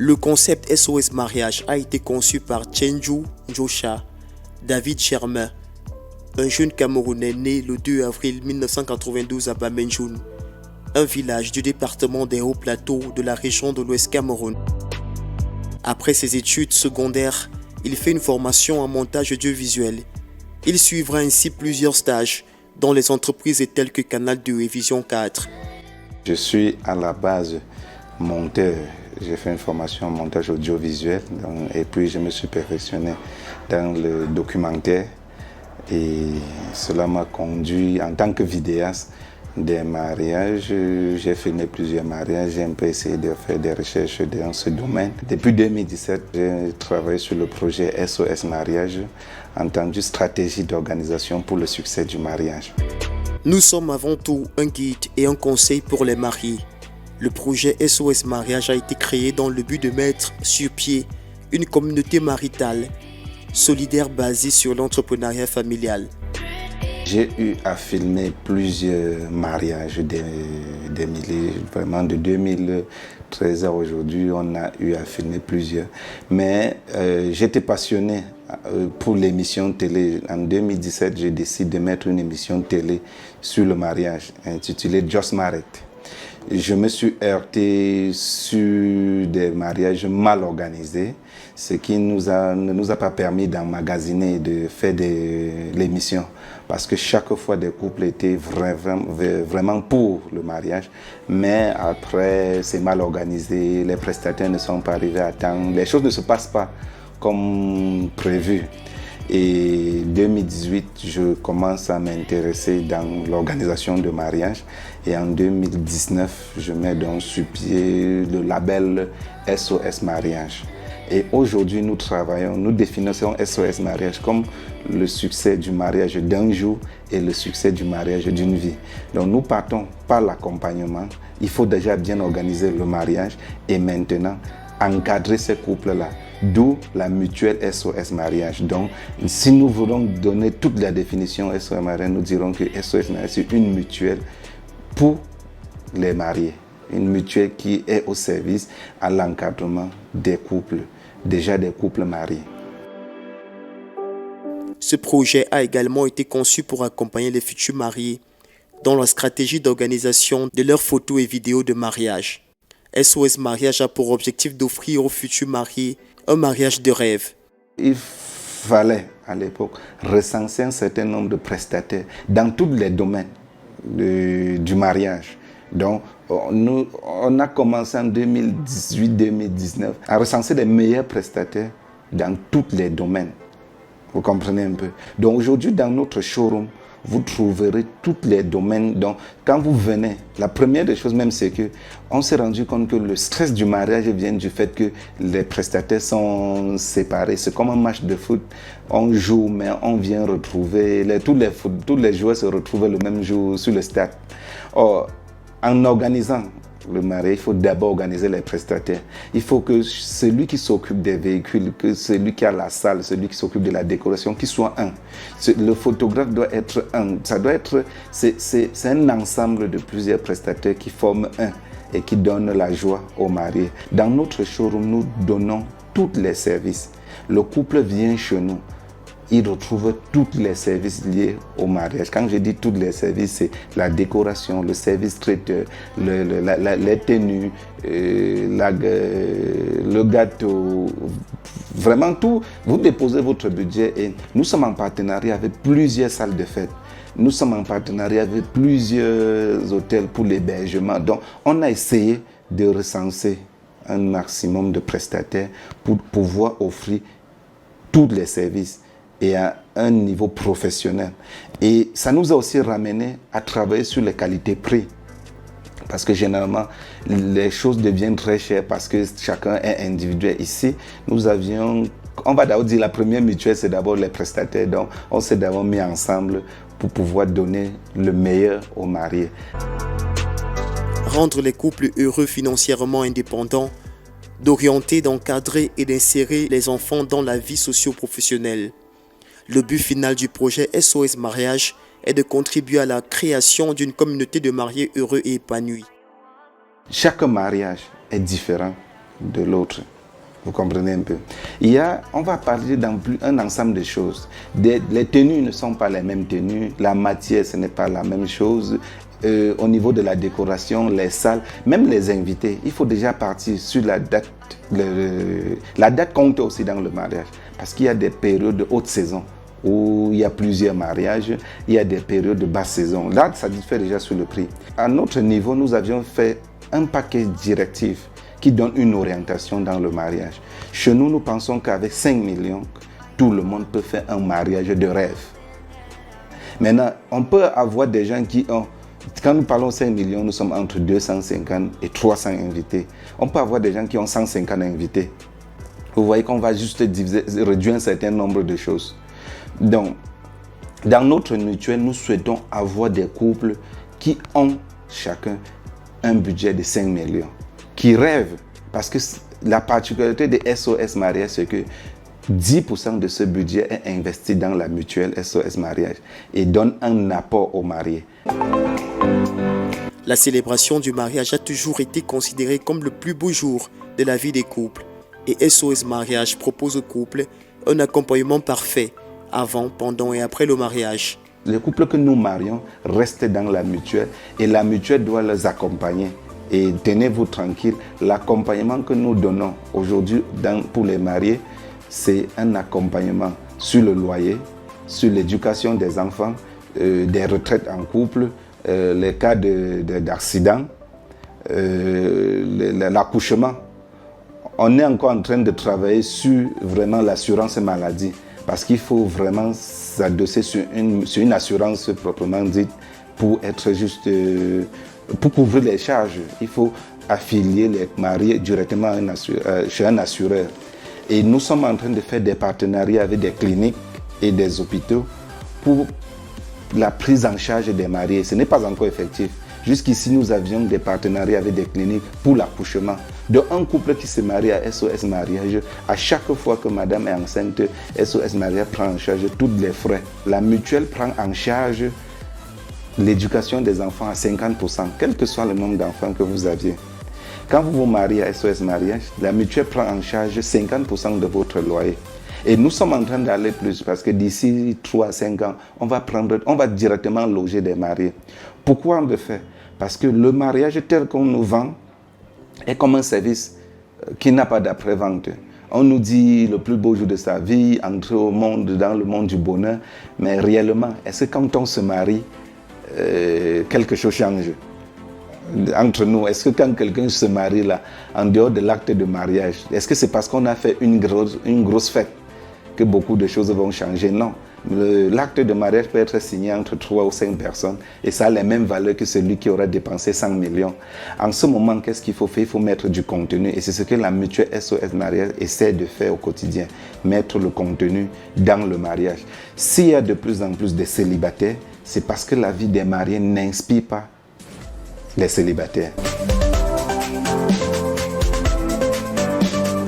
Le concept SOS Mariage a été conçu par Chenju Njosha, David Germain, un jeune Camerounais né le 2 avril 1992 à Bamenjoun, un village du département des Hauts-Plateaux de la région de l'Ouest Cameroun. Après ses études secondaires, il fait une formation en montage audiovisuel. Il suivra ainsi plusieurs stages dans les entreprises telles que Canal 2 et Vision 4. Je suis à la base monteur. J'ai fait une formation en montage audiovisuel et puis je me suis perfectionné dans le documentaire et cela m'a conduit en tant que vidéaste des mariages. J'ai filmé plusieurs mariages, j'ai un peu essayé de faire des recherches dans ce domaine. Depuis 2017, j'ai travaillé sur le projet SOS Mariage en tant que stratégie d'organisation pour le succès du mariage. Nous sommes avant tout un guide et un conseil pour les mariés. Le projet SOS Mariage a été créé dans le but de mettre sur pied une communauté maritale solidaire basée sur l'entrepreneuriat familial. J'ai eu à filmer plusieurs mariages, des milliers, vraiment de 2013 à aujourd'hui, on a eu à filmer plusieurs. Mais j'étais passionné pour l'émission télé. En 2017, j'ai décidé de mettre une émission télé sur le mariage intitulée Just Married. Je me suis heurté sur des mariages mal organisés, ce qui ne nous a pas permis d'emmagasiner et de faire l'émission. Parce que chaque fois, des couples étaient vraiment pour le mariage. Mais après, c'est mal organisé, les prestataires ne sont pas arrivés à temps, les choses ne se passent pas comme prévu. Et en 2018, je commence à m'intéresser dans l'organisation de mariage. Et en 2019, je mets donc sur pied le label SOS Mariage. Et aujourd'hui, nous travaillons, nous définissons SOS Mariage comme le succès du mariage d'un jour et le succès du mariage d'une vie. Donc nous partons par l'accompagnement. Il faut déjà bien organiser le mariage et maintenant encadrer ces couples-là. D'où la mutuelle SOS Mariage. Donc, si nous voulons donner toute la définition SOS Mariage, nous dirons que SOS Mariage, c'est une mutuelle pour les mariés. Une mutuelle qui est au service à l'encadrement des couples, déjà des couples mariés. Ce projet a également été conçu pour accompagner les futurs mariés dans la stratégie d'organisation de leurs photos et vidéos de mariage. SOS Mariage a pour objectif d'offrir aux futurs mariés un mariage de rêve. Il fallait à l'époque recenser un certain nombre de prestataires dans tous les domaines du mariage. Donc, on a commencé en 2018-2019 à recenser les meilleurs prestataires dans tous les domaines. Vous comprenez un peu. Donc aujourd'hui, dans notre showroom, vous trouverez tous les domaines. Donc, quand vous venez, la première des choses même, c'est qu'on s'est rendu compte que le stress du mariage vient du fait que les prestataires sont séparés. C'est comme un match de foot. On joue, mais on vient retrouver, tous les joueurs se retrouvent le même jour sur le stade. Or, en organisant le mariage, il faut d'abord organiser les prestataires. Il faut que celui qui s'occupe des véhicules, que celui qui a la salle, celui qui s'occupe de la décoration, qu'il soit un. Le photographe doit être un. C'est un ensemble de plusieurs prestataires qui forment un et qui donnent la joie aux mariés. Dans notre showroom, nous donnons tous les services. Le couple vient chez nous. Il retrouve tous les services liés au mariage. Quand je dis tous les services, c'est la décoration, le service traiteur, les tenues, le gâteau, vraiment tout. Vous déposez votre budget et nous sommes en partenariat avec plusieurs salles de fête. Nous sommes en partenariat avec plusieurs hôtels pour l'hébergement. Donc, on a essayé de recenser un maximum de prestataires pour pouvoir offrir tous les services et à un niveau professionnel. Et ça nous a aussi ramené à travailler sur les qualités-prix. Parce que généralement, les choses deviennent très chères parce que chacun est individuel. Ici, nous avions, on va d'abord dire la première mutuelle, c'est d'abord les prestataires. Donc, on s'est d'abord mis ensemble pour pouvoir donner le meilleur aux mariés. Rendre les couples heureux financièrement indépendants, d'orienter, d'encadrer et d'insérer les enfants dans la vie socio-professionnelle. Le but final du projet SOS Mariage est de contribuer à la création d'une communauté de mariés heureux et épanouis. Chaque mariage est différent de l'autre. Vous comprenez un peu. On va parler d'un ensemble de choses. Les tenues ne sont pas les mêmes tenues, la matière, ce n'est pas la même chose. Au niveau de la décoration, les salles, même les invités, il faut déjà partir sur la date. La date compte aussi dans le mariage, parce qu'il y a des périodes de haute saison où il y a plusieurs mariages, il y a des périodes de basse saison. Là, ça diffère déjà sur le prix. À notre niveau, nous avions fait un paquet directif qui donne une orientation dans le mariage. Chez nous, nous pensons qu'avec 5 millions, tout le monde peut faire un mariage de rêve. Maintenant, on peut avoir des gens qui ont, quand nous parlons 5 millions, nous sommes entre 250 et 300 invités. On peut avoir des gens qui ont 150 invités. Vous voyez qu'on va juste réduire un certain nombre de choses. Donc, dans notre mutuelle, nous souhaitons avoir des couples qui ont chacun un budget de 5 millions, qui rêvent, parce que la particularité de SOS Mariage, c'est que 10% de ce budget est investi dans la mutuelle SOS Mariage et donne un apport aux mariés. La célébration du mariage a toujours été considérée comme le plus beau jour de la vie des couples et SOS Mariage propose aux couples un accompagnement parfait avant, pendant et après le mariage. Les couples que nous marions restent dans la mutuelle et la mutuelle doit les accompagner. Et tenez-vous tranquille, l'accompagnement que nous donnons aujourd'hui pour les mariés, c'est un accompagnement sur le loyer, sur l'éducation des enfants, des retraites en couple, les cas d'accident, l'accouchement. On est encore en train de travailler sur vraiment l'assurance maladie parce qu'il faut vraiment s'adosser sur une assurance proprement dite pour être juste... Pour couvrir les charges, il faut affilier les mariés directement chez un assureur. Et nous sommes en train de faire des partenariats avec des cliniques et des hôpitaux pour la prise en charge des mariés. Ce n'est pas encore effectif. Jusqu'ici, nous avions des partenariats avec des cliniques pour l'accouchement. De un couple qui se marie à SOS Mariage, à chaque fois que madame est enceinte, SOS Mariage prend en charge tous les frais. La mutuelle prend en charge l'éducation des enfants à 50%, quel que soit le nombre d'enfants que vous aviez. Quand vous vous mariez à SOS Mariage, la mutuelle prend en charge 50% de votre loyer. Et nous sommes en train d'aller plus parce que d'ici 3 à 5 ans, on va directement loger des mariés. Pourquoi on le fait? Parce que le mariage tel qu'on nous vend est comme un service qui n'a pas d'après-vente. On nous dit le plus beau jour de sa vie, entrer dans le monde du bonheur, mais réellement, est-ce que quand on se marie, quelque chose change entre nous? Est-ce que quand quelqu'un se marie là, en dehors de l'acte de mariage, est-ce que c'est parce qu'on a fait une grosse fête que beaucoup de choses vont changer? Non. L'acte de mariage peut être signé entre 3 ou 5 personnes et ça a les mêmes valeurs que celui qui aura dépensé 100 millions. En ce moment, qu'est-ce qu'il faut faire? Il faut mettre du contenu et c'est ce que la mutuelle SOS Mariage essaie de faire au quotidien, mettre le contenu dans le mariage. S'il y a de plus en plus de célibataires, c'est parce que la vie des mariés n'inspire pas les célibataires.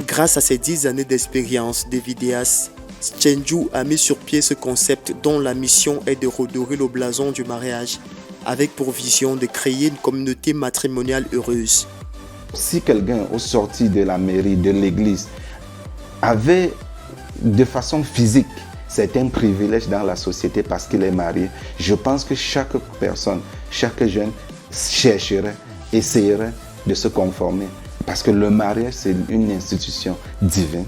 Grâce à ses 10 années d'expérience de vidéaste, Chenju a mis sur pied ce concept dont la mission est de redorer le blason du mariage, avec pour vision de créer une communauté matrimoniale heureuse. Si quelqu'un, au sorti de la mairie, de l'église, avait de façon physique certains privilèges dans la société parce qu'il est marié, je pense que chaque personne, chaque jeune chercherait, essayerait de se conformer. Parce que le mariage, c'est une institution divine.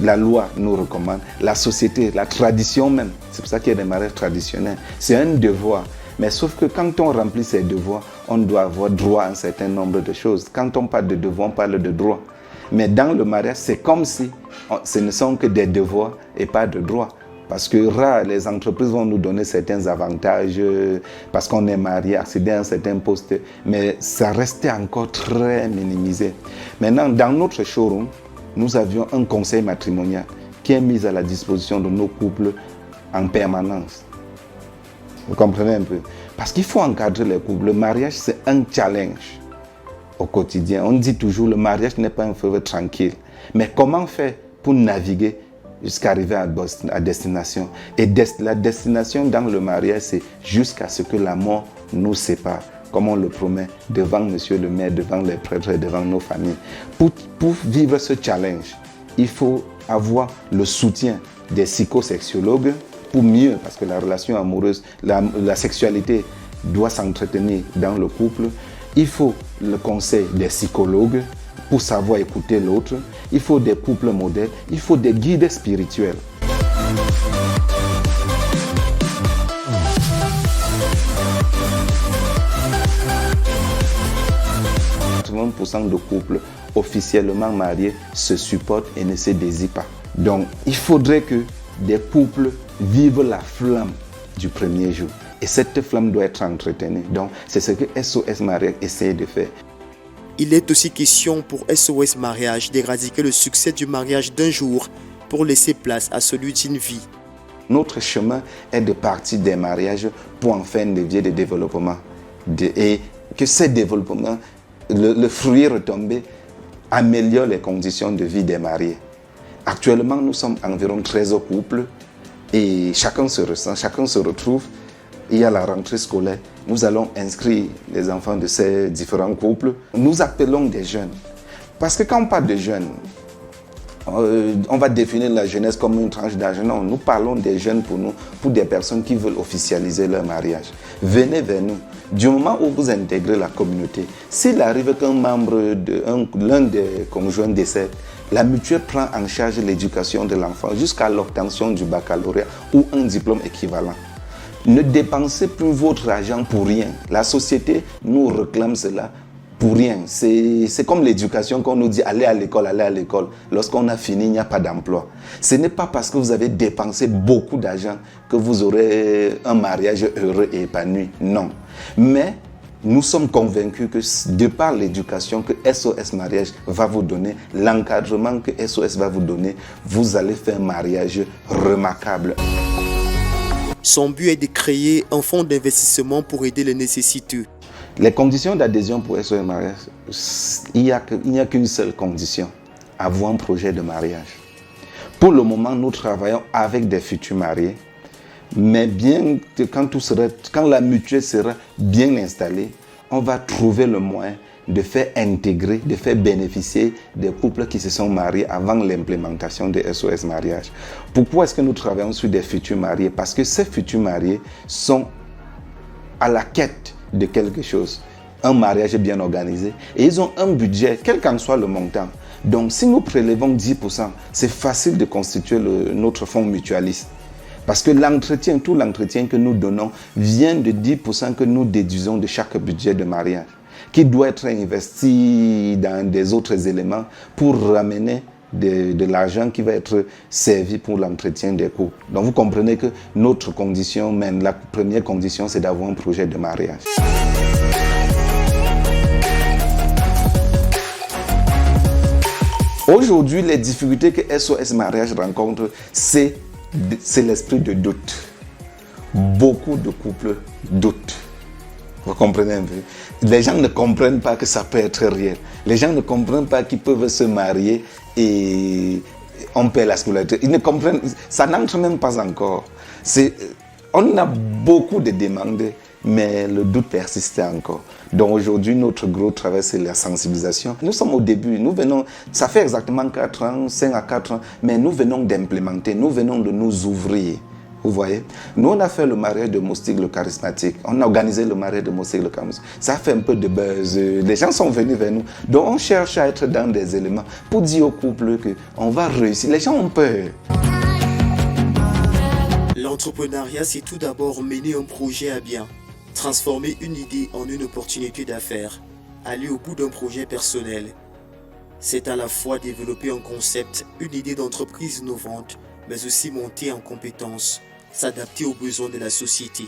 La loi nous recommande, la société, la tradition même. C'est pour ça qu'il y a des mariages traditionnels. C'est un devoir. Mais sauf que quand on remplit ses devoirs, on doit avoir droit à un certain nombre de choses. Quand on parle de devoirs, on parle de droits. Mais dans le mariage, c'est comme si ce ne sont que des devoirs et pas de droits. Parce que les entreprises vont nous donner certains avantages parce qu'on est marié, accéder à un certain poste, mais ça restait encore très minimisé. Maintenant, dans notre showroom, nous avions un conseil matrimonial qui est mis à la disposition de nos couples en permanence. Vous comprenez un peu? Parce qu'il faut encadrer les couples. Le mariage, c'est un challenge au quotidien. On dit toujours le mariage n'est pas un fleuve tranquille. Mais comment faire pour naviguer jusqu'à arriver à destination? Et la destination dans le mariage, c'est jusqu'à ce que la mort nous sépare. comme on le promet, devant monsieur le maire, devant les prêtres, devant nos familles. Pour vivre ce challenge, il faut avoir le soutien des psychosexologues pour mieux, parce que la relation amoureuse, la sexualité doit s'entretenir dans le couple. Il faut le conseil des psychologues pour savoir écouter l'autre. Il faut des couples modèles. Il faut des guides spirituels. De couples officiellement mariés se supportent et ne se désirent pas. Donc, il faudrait que des couples vivent la flamme du premier jour. Et cette flamme doit être entretenue. Donc, c'est ce que SOS Mariage essaie de faire. Il est aussi question pour SOS Mariage d'éradiquer le succès du mariage d'un jour pour laisser place à celui d'une vie. Notre chemin est de partir des mariages pour en faire un levier de développement. Et que ce développement, le fruit retombé, améliore les conditions de vie des mariés. Actuellement, nous sommes environ 13 couples et chacun se ressent, chacun se retrouve. Il y a la rentrée scolaire. Nous allons inscrire les enfants de ces différents couples. Nous appelons des jeunes. Parce que quand on parle de jeunes, on va définir la jeunesse comme une tranche d'âge. Non, nous parlons des jeunes pour nous, pour des personnes qui veulent officialiser leur mariage. Venez vers nous. Du moment où vous intégrez la communauté, s'il arrive qu'un membre, l'un des conjoints décède, la mutuelle prend en charge l'éducation de l'enfant jusqu'à l'obtention du baccalauréat ou un diplôme équivalent. Ne dépensez plus votre argent pour rien. La société nous réclame cela pour rien. C'est comme l'éducation qu'on nous dit, allez à l'école, allez à l'école. Lorsqu'on a fini, il n'y a pas d'emploi. Ce n'est pas parce que vous avez dépensé beaucoup d'argent que vous aurez un mariage heureux et épanoui. Non. Mais nous sommes convaincus que de par l'éducation que SOS Mariage va vous donner, l'encadrement que SOS va vous donner, vous allez faire un mariage remarquable. Son but est de créer un fonds d'investissement pour aider les nécessiteux. Les conditions d'adhésion pour SOS Mariage, il n'y a qu'une seule condition, avoir un projet de mariage. Pour le moment, nous travaillons avec des futurs mariés, mais bien quand la mutuelle sera bien installée, on va trouver le moyen de faire intégrer, de faire bénéficier des couples qui se sont mariés avant l'implémentation de SOS Mariage. Pourquoi est-ce que nous travaillons sur des futurs mariés? Parce que ces futurs mariés sont à la quête de quelque chose, un mariage bien organisé, et ils ont un budget, quel qu'en soit le montant. Donc si nous prélevons 10%, c'est facile de constituer notre fonds mutualiste. Parce que tout l'entretien que nous donnons vient de 10% que nous déduisons de chaque budget de mariage, qui doit être investi dans des autres éléments pour ramener de l'argent qui va être servi pour l'entretien des couples. Donc vous comprenez que notre condition, même la première condition, c'est d'avoir un projet de mariage. Aujourd'hui, les difficultés que SOS Mariage rencontre, c'est l'esprit de doute. Beaucoup de couples doutent. Vous comprenez un peu? Les gens ne comprennent pas que ça peut être réel. Les gens ne comprennent pas qu'ils peuvent se marier et on paie la scolarité. Ils ne comprennent, ça n'entre même pas encore. On a beaucoup de demandes, mais le doute persiste encore. Donc aujourd'hui, notre gros travail, c'est la sensibilisation. Nous sommes au début, ça fait exactement 4 ans, 5 à 4 ans, mais nous venons d'implémenter, nous venons de nous ouvrir. Vous voyez, nous on a fait le mariage de Moustique le charismatique, on a organisé le mariage de Moustique le charismatique, ça fait un peu de buzz, les gens sont venus vers nous, donc on cherche à être dans des éléments pour dire au couple qu'on va réussir, les gens ont peur. L'entrepreneuriat, c'est tout d'abord mener un projet à bien, transformer une idée en une opportunité d'affaires, aller au bout d'un projet personnel. C'est à la fois développer un concept, une idée d'entreprise innovante, mais aussi monter en compétences, s'adapter aux besoins de la société.